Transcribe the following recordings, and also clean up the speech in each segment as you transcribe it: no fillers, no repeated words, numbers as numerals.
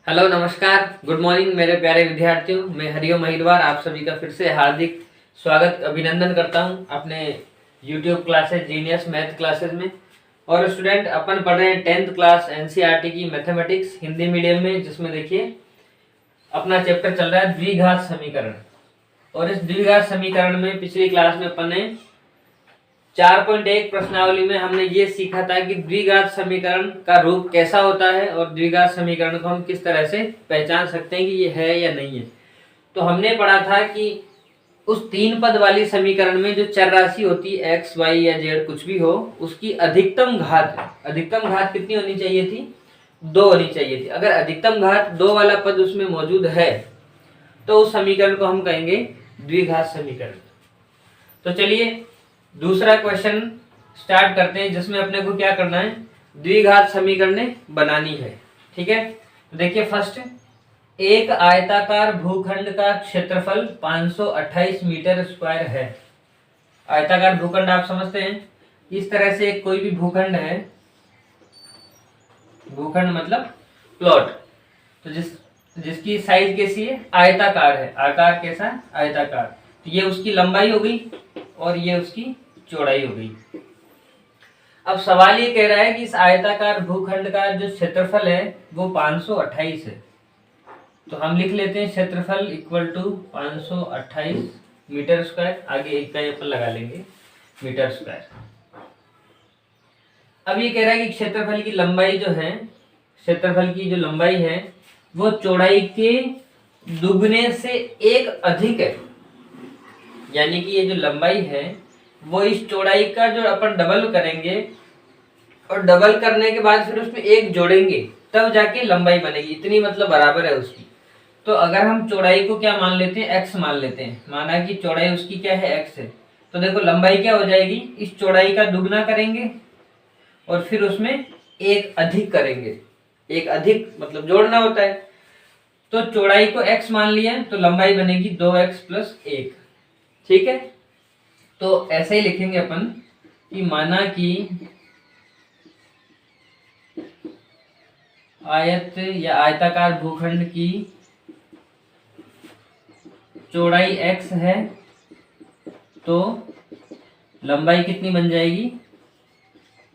Hello नमस्कार good morning मेरे प्यारे विद्यार्थियों। मैं हरिओम महिलवार आप सभी का फिर से हार्दिक स्वागत अभिनंदन करता हूं अपने YouTube classes genius math classes में। और स्टूडेंट अपन पढ़ रहे हैं 10th क्लास एनसीईआरटी की मैथमेटिक्स हिंदी मीडियम में, जिसमें देखिए अपना चैप्टर चल रहा है द्विघात समीकरण। और इस द्विघात समीकरण में पिछली क्लास में अपन ने 4.1 प्रश्नावली में हमने ये सीखा था कि द्विघात समीकरण का रूप कैसा होता है और द्विघात समीकरण को हम किस तरह से पहचान सकते हैं कि ये है या नहीं है। तो हमने पढ़ा था कि उस 3 पद वाली समीकरण में जो चर राशि होती है x, y या z कुछ भी हो, उसकी अधिकतम घात कितनी होनी चाहिए थी? 2 होनी चाहिए थी। अगर अधिकतम घात 2 वाला पद उसमें मौजूद है तो उस समीकरण को हम कहेंगे द्विघात समीकरण। तो चलिए दूसरा क्वेश्चन स्टार्ट करते हैं, जिसमें अपने को क्या करना है, द्विघात समीकरण बनानी है। ठीक है, तो देखिए फर्स्ट, एक आयताकार भूखंड का क्षेत्रफल 528 मीटर स्क्वायर है। आयताकार भूखंड आप समझते हैं, इस तरह से कोई भी भूखंड है, भूखंड मतलब प्लॉट, तो जिसकी साइज कैसी है, आयताकार है। आकार कैसा है? आयताकार। तो ये उसकी लंबाई हो गई और ये उसकी चौड़ाई हो गई। अब सवाल ये कह रहा है कि इस आयताकार भूखंड का जो क्षेत्रफल है वो 528 है। तो हम लिख लेते हैं क्षेत्रफल इक्वल टू 528 मीटर स्क्वायर, आगे एक का अपन लगा लेंगे मीटर स्क्वायर। अब ये कह रहा है कि क्षेत्रफल की लंबाई जो है, क्षेत्रफल की जो लंबाई है वो चौड़ाई के दुगने से 1 अधिक है। यानी कि ये जो लंबाई है वो इस चौड़ाई का जो अपन डबल करेंगे और डबल करने के बाद फिर उसमें 1 जोड़ेंगे तब जाके लंबाई बनेगी। इतनी मतलब बराबर है उसकी। तो अगर हम चौड़ाई को क्या मान लेते हैं, x मान लेते हैं, माना कि चौड़ाई उसकी क्या है, x है, तो देखो लंबाई क्या हो जाएगी, इस चौड़ाई का दुगना करेंगे और फिर उसमें 1 अधिक करेंगे। 1 अधिक मतलब जोड़ना होता है। तो चौड़ाई को x मान लिया तो लंबाई बनेगी 2x + 1। ठीक है, तो ऐसे ही लिखेंगे अपन कि माना कि आयत या आयताकार भूखंड की चौड़ाई x है तो लंबाई कितनी बन जाएगी,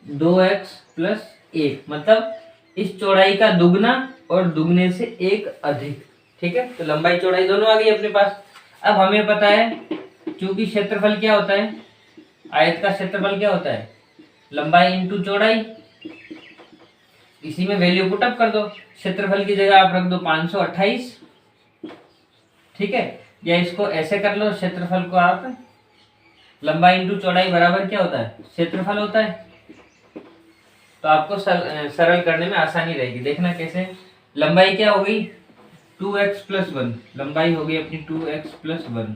2x + 1, मतलब इस चौड़ाई का दुगना और दुगने से 1 अधिक। ठीक है, तो लंबाई चौड़ाई दोनों आ गई अपने पास। अब हमें पता है क्योंकि क्षेत्रफल क्या होता है, आयत का क्षेत्रफल क्या होता है, लंबाई इंटू चौड़ाई। इसी में वैल्यू पुट अप कर दो, क्षेत्रफल की जगह आप रख दो 528। ठीक है, या इसको ऐसे कर लो, क्षेत्रफल को आप लंबाई इंटू चौड़ाई बराबर क्या होता है, क्षेत्रफल होता है। तो आपको सरल करने में आसानी रहेगी। देखना कैसे, लंबाई क्या हो गई 2x + 1, लंबाई हो गई अपनी 2x + 1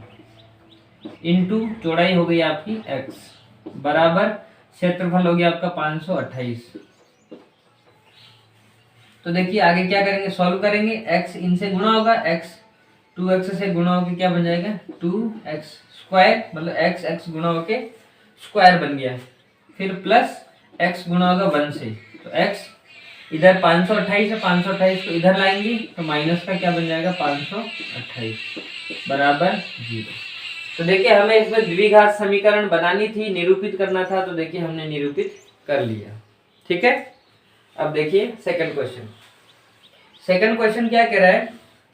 इंटू चौड़ाई हो गई आपकी x बराबर क्षेत्रफल हो गया आपका 528। तो देखिए आगे क्या करेंगे, सॉल्व करेंगे, x इनसे गुणा होगा, x 2x से गुणा होके क्या बन जाएगा 2x स्क्वायर, मतलब x गुणा होके स्क्वायर बन गया, फिर प्लस x गुणा होगा 1 से। तो x इधर 528 है, 528 को इधर लाएंगे तो माइनस का क्या बन जाएगा 528 बराबर 0। तो देखिए हमें इसमें द्विघात समीकरण बनानी थी, निरूपित करना था, तो देखिए हमने निरूपित कर लिया। ठीक है, अब देखिए सेकंड क्वेश्चन। सेकंड क्वेश्चन क्या कह रहा है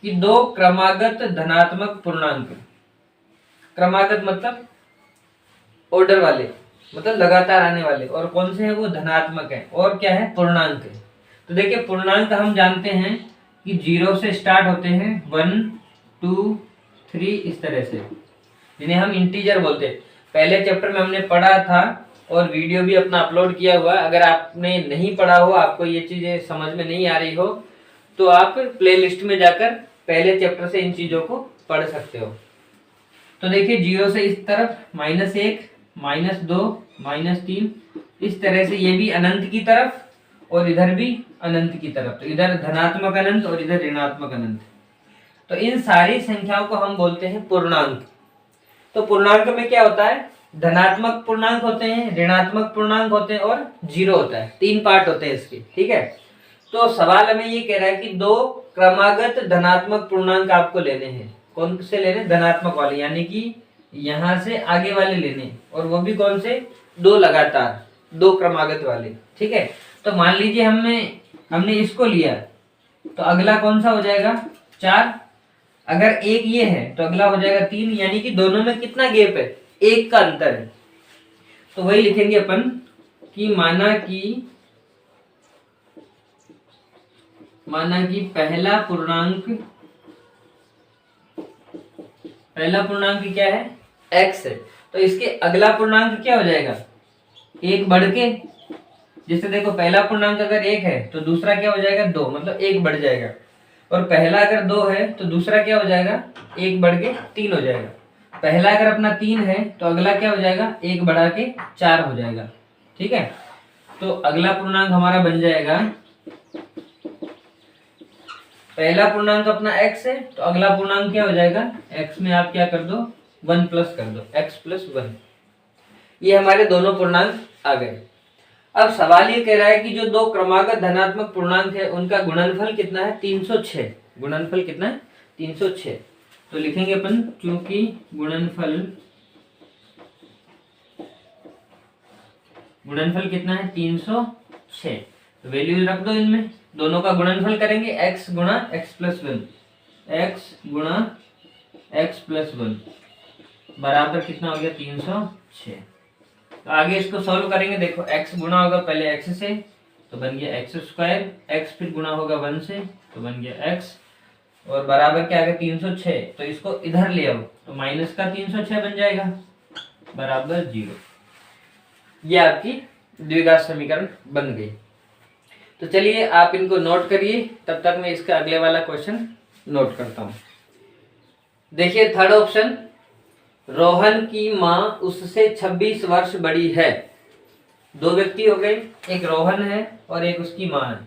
कि 2 क्रमागत धनात्मक पूर्णांक, क्रमागत मतलब ऑर्डर वाले, मतलब लगातार आने वाले, और कौन से हैं वो धनात्मक है, और क्या है पूर्णांक है। तो देखिए पूर्णांक हम जानते हैं कि 0 से स्टार्ट होते हैं, 1 2 3 इस तरह से, जिन्हें हम इंटीजर बोलते हैं। पहले चैप्टर में हमने पढ़ा था और वीडियो भी अपना अपलोड किया हुआ है। अगर आपने नहीं पढ़ा हो, आपको ये चीजें समझ में नहीं आ रही हो, तो आप प्लेलिस्ट में जाकर पहले चैप्टर से इन चीजों को पढ़ सकते हो। तो देखिए 0 से इस तरफ -1 -2 -3 इस तरह से, ये भी अनंत की तरफ और इधर भी अनंत की तरफ। तो इधर धनात्मक अनंत और इधर ऋणात्मक अनंत। तो इन सारी संख्याओं को हम बोलते हैं पूर्णांक। तो पूर्णांक में क्या होता है, धनात्मक पूर्णांक होते हैं, ऋणात्मक पूर्णांक होते हैं और 0 होता है। 3 पार्ट होते हैं इसके। ठीक है, तो सवाल हमें ये कह रहा है कि दो क्रमागत धनात्मक पूर्णांक आपको लेने हैं। कौन से लेने? धनात्मक वाले, यानी कि यहां से आगे वाले लेने, और वो भी कौन से? दो लगातार, दो क्रमागत वाले। ठीक है, तो मान लीजिए हमने इसको लिया, तो अगला कौन सा हो जाएगा? 4। अगर एक ये है तो अगला हो जाएगा 3, यानी कि दोनों में कितना गैप है? 1 का अंतर है। तो वही लिखेंगे अपन कि माना कि पहला पूर्णांक क्या है? x है। तो इसके अगला पूर्णांक क्या हो जाएगा? 1 बढ़ के, जैसे देखो पहला पूर्णांक अगर 1 है तो दूसरा क्या हो जाएगा? 2, मतलब 1 बढ़ जाएगा। और पहला अगर 2 है तो दूसरा क्या हो जाएगा? 1 बढ़ के 3 हो जाएगा। पहला अगर अपना 3 है तो अगला क्या हो जाएगा? 1 बढ़ा के 4 हो जाएगा। ठीक है, तो अगला पूर्णांक हमारा बन जाएगा, पहला पूर्णांक अपना x है तो अगला पूर्णांक क्या हो जाएगा? x में आप क्या कर दो? 1 प्लस कर दो, x प्लस 1। ये हमारे दोनों पूर्णांक आ गए। अब सवाल ये कह रहा है कि जो दो क्रमागत धनात्मक पूर्णांक है उनका गुणनफल कितना है? 306। गुणनफल कितना है? 306। तो लिखेंगे अपन, चूंकि गुणनफल कितना है? 306। तो वैल्यू रख दो इनमें, दोनों का गुणनफल करेंगे, x गुणा x प्लस 1, x गुणा x प्लस 1 बराबर कितना हो गया? 306। तो आगे इसको सॉल्व करेंगे। देखो x गुणा होगा पहले x से तो बन गया x स्क्वायर, x फिर गुणा होगा 1 से तो बन गया x, और बराबर क्या आ गया? 306। तो इसको इधर ले आओ तो माइनस का 306 बन जाएगा, बराबर 0। ये आपकी द्विघात समीकरण बन गई। तो चलिए आप इनको नोट करिए, तब तक मैं इसका अगले वाला क्वेश्चन नोट करता हूं। देखिए थर्ड ऑप्शन, रोहन की मां उससे 26 वर्ष बड़ी है। दो व्यक्ति हो गए, एक रोहन है और एक उसकी मां है।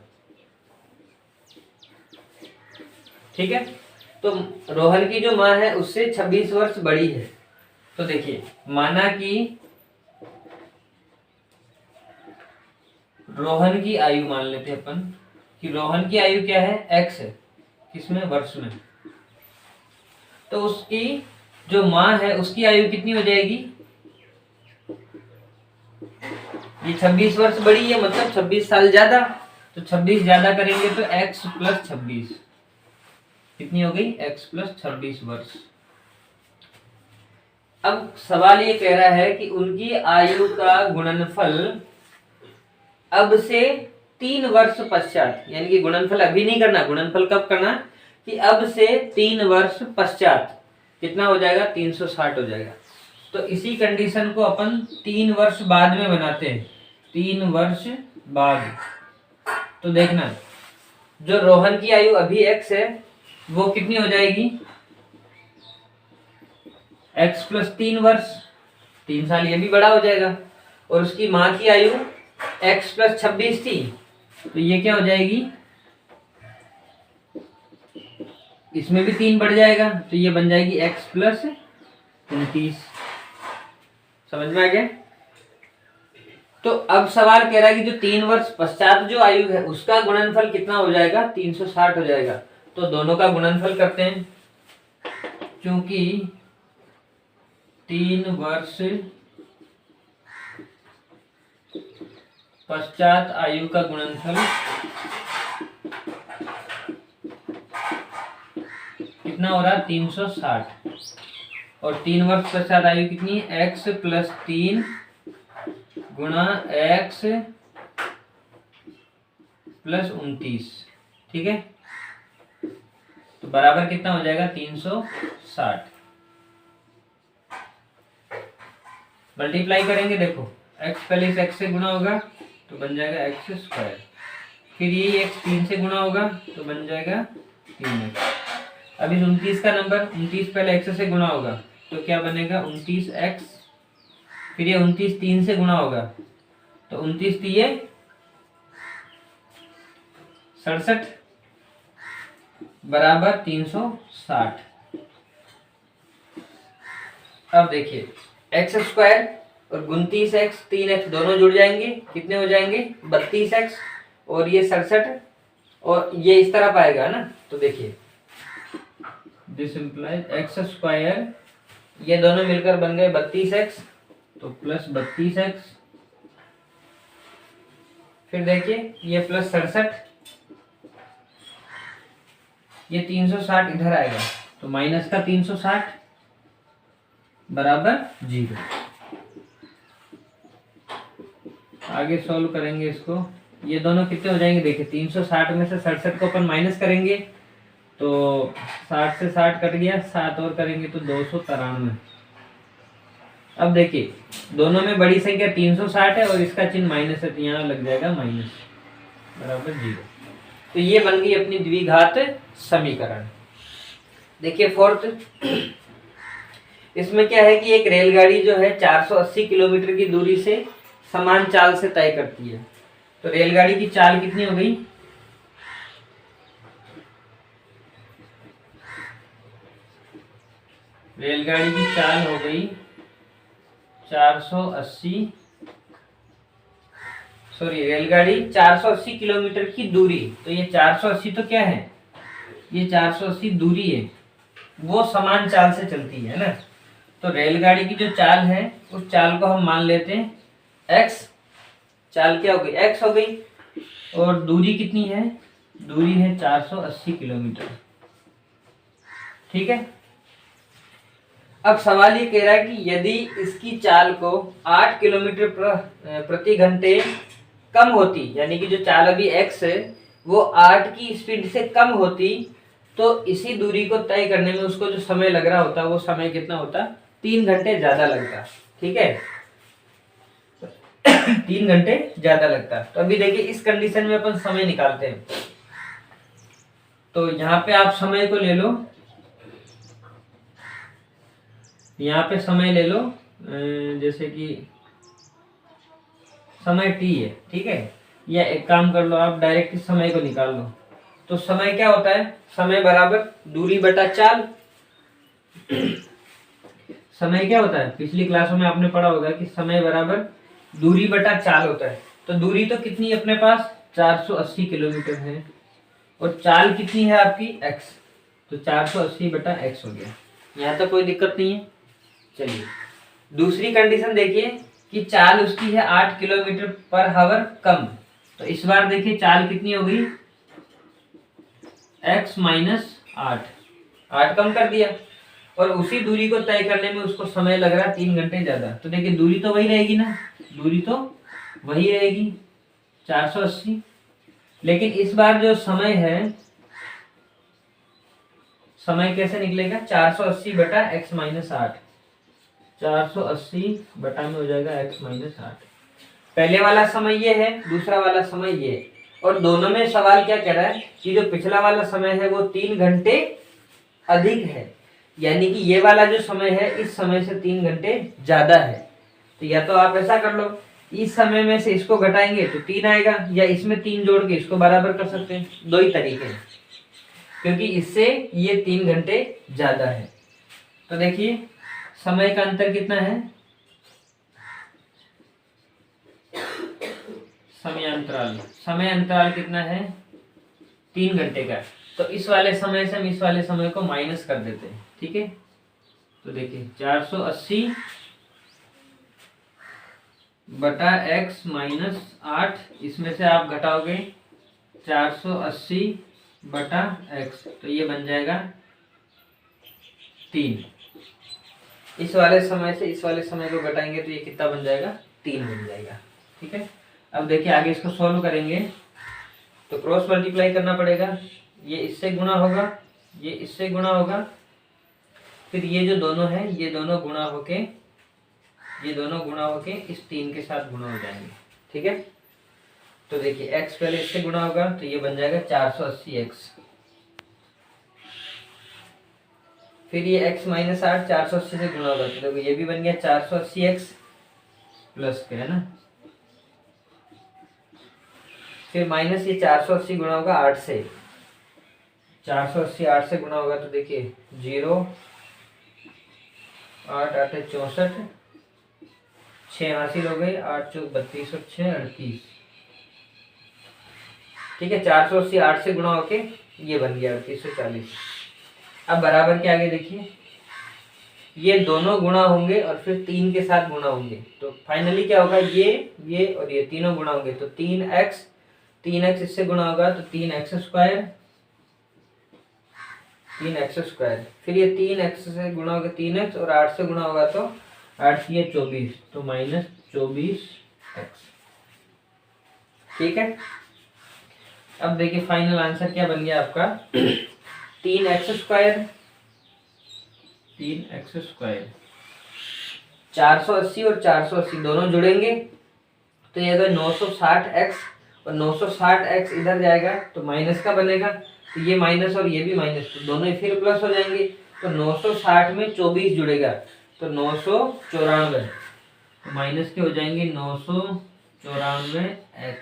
ठीक है, तो रोहन की जो मां है उससे 26 वर्ष बड़ी है। तो देखिए माना कि रोहन की आयु मान लेते हैं अपन कि रोहन की आयु क्या है? x है, किसमें? वर्ष में। तो उसकी जो मां है उसकी आयु कितनी हो जाएगी? ये 26 वर्ष बड़ी है, मतलब 26 साल ज्यादा। तो 26 ज्यादा करेंगे तो x प्लस 26 कितनी हो गई? x प्लस 26 वर्ष। अब सवाल ये कह रहा है कि उनकी आयु का गुणनफल अब से 3 वर्ष पश्चात, यानी कि गुणनफल अभी नहीं करना, गुणनफल कब करना? कि अब से 3 वर्ष पश्चात कितना हो जाएगा? 360 हो जाएगा। तो इसी कंडीशन को अपन 3 वर्ष बाद में बनाते हैं, 3 वर्ष बाद। तो देखना जो रोहन की आयु अभी x है वो कितनी हो जाएगी? x प्लस 3 वर्ष, 3 साल ये भी बड़ा हो जाएगा। और उसकी मां की आयु x प्लस 26 थी, तो ये क्या हो जाएगी? इसमें भी 3 बढ़ जाएगा, तो ये बन जाएगी x प्लस 29। समझ में आ गया? तो अब सवाल कह रहा है कि जो 3 वर्ष पश्चात जो आयु है उसका गुणनफल कितना हो जाएगा? 360 हो जाएगा। तो दोनों का गुणनफल करते हैं, क्योंकि 3 वर्ष पश्चात आयु का गुणनफल कितना हो रहा है? 360। और 3 वर्ष पश्चात आयु कितनी है? x प्लस 3 गुणा x प्लस 29। ठीक है, तो बराबर कितना हो जाएगा? 360। मल्टीप्लाई करेंगे, देखो x पहले इस x से गुणा होगा तो बन जाएगा x स्क्वायर, फिर ये x 3 से गुणा होगा तो बन जाएगा 3x। अब इस 29 का नंबर 29 पहले x से गुणा होगा तो क्या बनेगा? 29x, फिर ये 29 3 से गुणा होगा तो 29 दिए 67 बराबर 360। अब देखिए एक्स स्क्वायर और 29x 3x दोनों जुड़ जाएंगे, कितने हो जाएंगे? 32x, और ये 67 और ये इस तरफ आएगा ना, तो देखिए दिस इम्प्लाइज एक्स स्क्वायर, ये दोनों मिलकर बन गए 32x, तो प्लस 32x, फिर देखिए ये प्लस 67, ये 360 इधर आएगा, तो माइनस का 360 बराबर 0। आगे सॉल्व करेंगे इसको, ये दोनों कितने हो जाएंगे, देखिए 360 में से 67 को अपन माइनस करेंगे तो 60 से 60 कट गया, 7 और करेंगे तो 293। अब देखिए दोनों में बड़ी संख्या 360 है और इसका चिन्ह माइनस है, तो यहाँ लग जाएगा माइनस बराबर 0। तो ये बन गई अपनी द्विघात समीकरण। देखिए फोर्थ, इसमें क्या है कि एक रेलगाड़ी जो है 480 किलोमीटर की दूरी से समान चाल से तय करती है, तो रेलगाड़ी की चाल कितनी हो गई, रेलगाड़ी की चाल हो गई 480, सॉरी रेलगाड़ी 480 किलोमीटर की दूरी, तो ये 480 तो क्या है, ये 480 दूरी है, वो समान चाल से चलती है ना। तो रेलगाड़ी की जो चाल है उस चाल को हम मान लेते हैं x, चाल क्या हो गई, x हो गई, और दूरी कितनी है, दूरी है 480 किलोमीटर, ठीक है। अब सवाल ये कह रहा है कि यदि इसकी चाल को 8 किलोमीटर प्रति घंटे कम होती, यानी कि जो चाल अभी x है वो 8 की स्पीड से कम होती, तो इसी दूरी को तय करने में उसको जो समय लग रहा होता वो समय कितना होता, 3 घंटे ज्यादा लगता, ठीक है 3 घंटे ज्यादा लगता। तो अभी देखिए इस कंडीशन में अपन समय निकालते हैं, तो यहाँ पे आप समय को ले लो, यहाँ पे समय ले लो, जैसे कि समय t है, ठीक है, या एक काम कर लो आप डायरेक्ट इस समय को निकाल लो, तो समय क्या होता है, समय बराबर दूरी बटा चाल। समय क्या होता है, पिछली क्लासों में आपने पढ़ा होगा कि समय बराबर दूरी बटा चाल होता है। तो दूरी तो कितनी है अपने पास 480 किलोमीटर है, और चाल कितनी है आपकी x, तो 480 बटा x हो गया, यहाँ तक कोई दिक्कत नहीं है। चलिए दूसरी कंडीशन देखिए कि चाल उसकी है 8 किलोमीटर पर हावर कम, तो इस बार देखिए चाल कितनी हो गई, x माइनस 8 कम कर दिया, और उसी दूरी को तय करने में उसको समय लग रहा है 3 घंटे ज्यादा। तो देखिए दूरी तो वही रहेगी ना, दूरी तो वही रहेगी 480, लेकिन इस बार जो समय है, समय कैसे निकलेगा, 480 बटा x माइनस 8, 480 बटा में हो जाएगा x माइनस 8। पहले वाला समय ये है, दूसरा वाला समय ये है, और दोनों में सवाल क्या कह रहा है कि जो पिछला वाला समय है वो 3 घंटे अधिक है, यानी कि ये वाला जो समय है इस समय से 3 घंटे ज्यादा है। तो या तो आप ऐसा कर लो, इस समय में से इसको घटाएंगे तो 3 आएगा, या इसमें 3 जोड़ के इसको बराबर कर सकते हैं, दो ही तरीके हैं, क्योंकि इससे ये 3 घंटे ज्यादा है। तो देखिए समय का अंतर कितना है, समय अंतराल कितना है 3 घंटे का, तो इस वाले समय से हम इस वाले समय को माइनस कर देते हैं, ठीक है। तो देखिए 480 बटा x माइनस 8, इसमें से आप घटाओगे 480 बटा x, तो ये बन जाएगा 3। इस वाले समय से इस वाले समय को घटाएंगे तो ये कितना बन जाएगा, 3 बन जाएगा, ठीक है। अब देखिए आगे इसको सॉल्व करेंगे तो क्रॉस मल्टीप्लाई करना पड़ेगा, ये इससे गुणा होगा, ये इससे गुणा होगा, फिर ये जो दोनों है ये दोनों गुणा होके, ये दोनों गुणा होके इस 3 के साथ गुणा हो जाएंगे, ठीक है। तो देखिए x पहले इससे गुणा होगा तो ये बन जाएगा 480x, फिर ये x माइनस 8 480 से गुणा होगा तो देखो ये भी बन गया 480x प्लस के, है ना, फिर माइनस ये 480 गुणा होगा 8 से, 480 8 से गुणा होगा तो देखिए 0 8 8 64, 6 हासिल हो गई, 8 चौक 32 और 6 38, ठीक है, 480 8 से गुणा होके ये बन गया 3840। अब बराबर के आगे देखिए, ये दोनों गुणा होंगे और फिर 3 के साथ गुणा होंगे, तो फाइनली क्या होगा, ये और ये तीनों गुणा होंगे, तो 3x इससे गुणा होगा तो 3x स्क्वायर, 3x स्क्वायर, फिर ये 3x से गुणा होगा 3x, और 8 से गुणा होगा तो 8 ये 24, तो -24x। ठीक है, अब देखिए फाइनल आंसर क्या बन गया आपका 3x स्क्वायर, 480 और 480 दोनों जुड़ेंगे तो ये अगर 960x, और 960x इधर जाएगा तो माइनस का बनेगा, तो ये माइनस और ये भी माइनस, तो दोनों ही फिर प्लस हो जाएंगे, तो 960 में 24 जुड़ेगा तो 994, तो माइनस के हो जाएंगे 994x,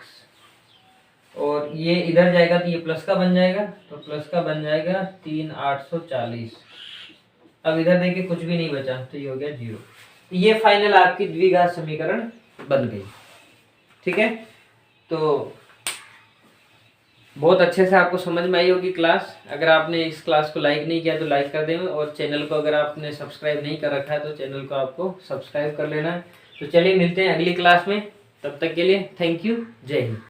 और ये इधर जाएगा तो ये प्लस का बन जाएगा, तो प्लस का बन जाएगा 3840। अब इधर देखिए कुछ भी नहीं बचा, तो ये हो गया 0। ये फाइनल आपकी द्विघात समीकरण बन गई। ठीक है, तो बहुत अच्छे से आपको समझ में आई होगी क्लास। अगर आपने इस क्लास को लाइक नहीं किया तो लाइक कर दें, और चैनल को अगर आपने सब्सक्राइब नहीं कर रखा है तो चैनल को आपको सब्सक्राइब कर लेना है। तो चलिए मिलते हैं अगली क्लास में, तब तक के लिए थैंक यू, जय हिंद।